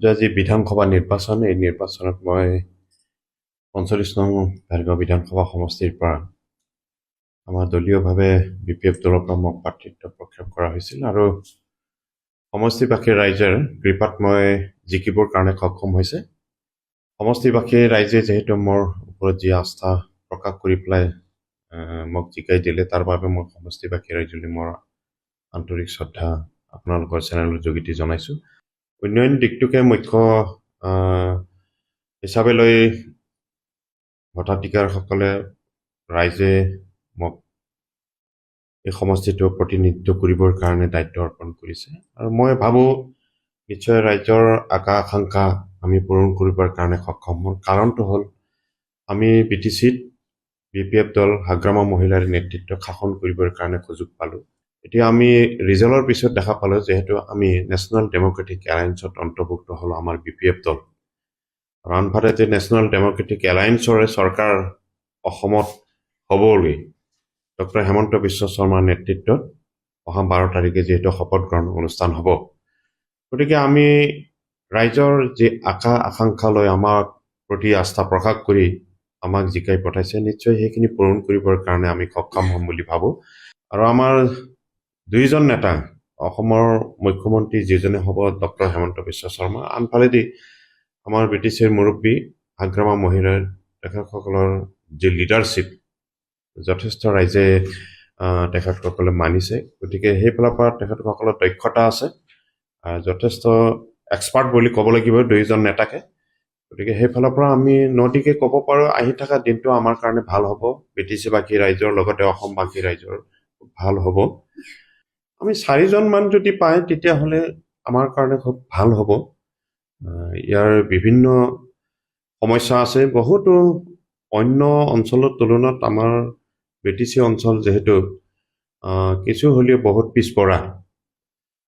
আজি বিধানসভা নিৰ্বাচন এই নিৰ্বাচনত মই ৪৫ নং ভেৰগাঁও বিধানসভা সমষ্টিৰ পৰা আমাৰ দলীয়ভাৱে BPF দলৰ পৰা মোক প্ৰাৰ্থিত্ব প্ৰক্ষেপ কৰা হৈছিল আৰু সমষ্টিবাসী ৰাইজৰ কৃপাত মই জিকিবৰ কাৰণে সক্ষম হৈছে। সমষ্টিবাসী ৰাইজে যিহেতু মোৰ ওপৰত যি আস্থা প্ৰকাশ কৰি পেলাই মোক জিকাই দিলে তাৰ বাবে মই সমষ্টিবাসী ৰাইজলৈ মোৰ আন্তৰিক শ্ৰদ্ধা আপোনালোকৰ চেনেলৰ যোগেদি জনাইছোঁ। উন্নয়ন দিশটোকে মুখ্য হিচাপে লৈ ভোটাধিকাৰসকলে ৰাইজে মোক এই সমষ্টিটো প্ৰতিনিধিত্ব কৰিবৰ কাৰণে দায়িত্ব অৰ্পণ কৰিছে আৰু মই ভাবোঁ নিশ্চয় ৰাইজৰ আকাংক্ষা আমি পূৰণ কৰিবৰ কাৰণে সক্ষম হ'ম। কাৰণটো হ'ল আমি BTCত BPF দল হাগ্ৰামা মহিলাৰ নেতৃত্বত শাসন কৰিবৰ কাৰণে সুযোগ পালোঁ। এতিয়া আমি ৰিজাল্টৰ পিছত দেখা পালোঁ যিহেতু আমি নেশ্যনেল ডেম'ক্ৰেটিক এলায়েন্সত অন্তৰ্ভুক্ত হ'লোঁ আমাৰ BPF দল আৰু আনফালে যে নেশ্যনেল ডেম'ক্ৰেটিক এলায়েন্সৰে চৰকাৰ অসমত হ'বলৈ ডক্টৰ হেমন্ত বিশ্ব শৰ্মাৰ নেতৃত্বত অহা 12 তাৰিখে যিহেতু শপত গ্ৰহণ অনুষ্ঠান হ'ব, গতিকে আমি ৰাইজৰ যি আকাংক্ষা লৈ আমাৰ প্ৰতি আস্থা প্ৰকাশ কৰি আমাক জিকাই পঠাইছে নিশ্চয় সেইখিনি পূৰণ কৰিবৰ কাৰণে আমি সক্ষম হ'ম বুলি ভাবোঁ। আৰু আমাৰ দুইজন নেতা অসমৰ মুখ্যমন্ত্ৰী যিজনে হ'ব ডক্টৰ হেমন্ত বিশ্ব শৰ্মা, আনফালেদি আমাৰ BTCৰ মুৰব্বী হাগ্ৰামা মহিলাৰ তেখেতসকলৰ যি লিডাৰশ্বিপ যথেষ্ট ৰাইজে তেখেতসকলে মানিছে। গতিকে সেইফালৰ পৰা তেখেতসকলৰ দক্ষতা আছে, যথেষ্ট এক্সপাৰ্ট বুলি ক'ব লাগিব দুইজন নেতাকে। গতিকে সেইফালৰ পৰা আমি নদীকে ক'ব পাৰোঁ আহি থকা দিনটো আমাৰ কাৰণে ভাল হ'ব, BTCবাসী ৰাইজৰ লগতে অসমবাসী ৰাইজৰ ভাল হ'ব। আমি 4জনমান যদি পায় তেতিয়াহ'লে আমাৰ কাৰণে খুব ভাল হ'ব। ইয়াৰ বিভিন্ন সমস্যা আছে, বহুতো অন্য অঞ্চলৰ তুলনাত আমাৰ BTC অঞ্চল যিহেতু কিছু হ'লেও বহুত পিছপৰা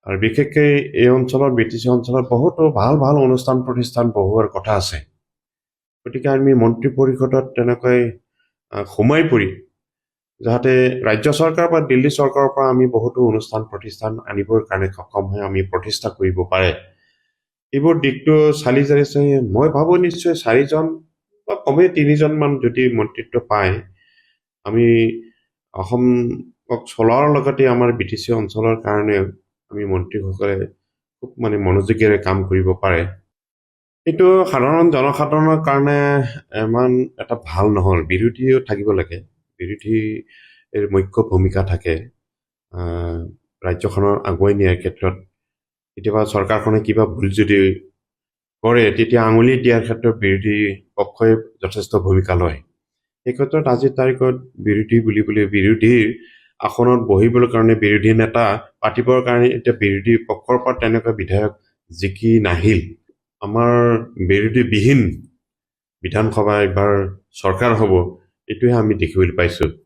আৰু বিশেষকৈ এই অঞ্চলৰ BTC অঞ্চলত বহুতো ভাল ভাল অনুষ্ঠান প্ৰতিষ্ঠান বহুৱাৰ কথা আছে। গতিকে আমি মন্ত্ৰী পৰিষদত তেনেকৈ সোমাই পৰি যাতে ৰাজ্য চৰকাৰ বা দিল্লী চৰকাৰৰ পৰা আমি বহুতো অনুষ্ঠান প্ৰতিষ্ঠান আনিবৰ কাৰণে সক্ষম হৈ আমি প্ৰতিষ্ঠা কৰিব পাৰে, এইবোৰ দিশটো চালি জাৰি চাই মই ভাবোঁ নিশ্চয় 4জন বা কমে 3জনমান যদি মন্ত্ৰিত্ব পায় আমি অসমক চলোৱাৰ লগতে আমাৰ BTC অঞ্চলৰ কাৰণে আমি মন্ত্ৰীসকলে খুব মনোযোগেৰে কাম কৰিব পাৰে। এইটো সাধাৰণ জনসাধাৰণৰ কাৰণে ইমান এটা ভাল নহ'ল, বিৰোধীও থাকিব লাগে, বিৰোধীৰ মুখ্য ভূমিকা থাকে ৰাজ্যখনৰ আগুৱাই নিয়াৰ ক্ষেত্ৰত। কেতিয়াবা চৰকাৰখনে কিবা ভুল যদি কৰে তেতিয়া আঙুলি দিয়াৰ ক্ষেত্ৰত বিৰোধী পক্ষই যথেষ্ট ভূমিকা লয়। এই ক্ষেত্ৰত আজিৰ তাৰিখত বিৰোধীৰ আসনত বহিবৰ কাৰণে বিৰোধী নেতা পাতিবৰ কাৰণে এতিয়া বিৰোধী পক্ষৰ পৰা তেনেকুৱা বিধায়ক জিকি নাহিল। আমাৰ বিৰোধীবিহীন বিধানসভা এইবাৰ চৰকাৰ হ'ব, এইটোহে আমি দেখিবলৈ পাইছোঁ।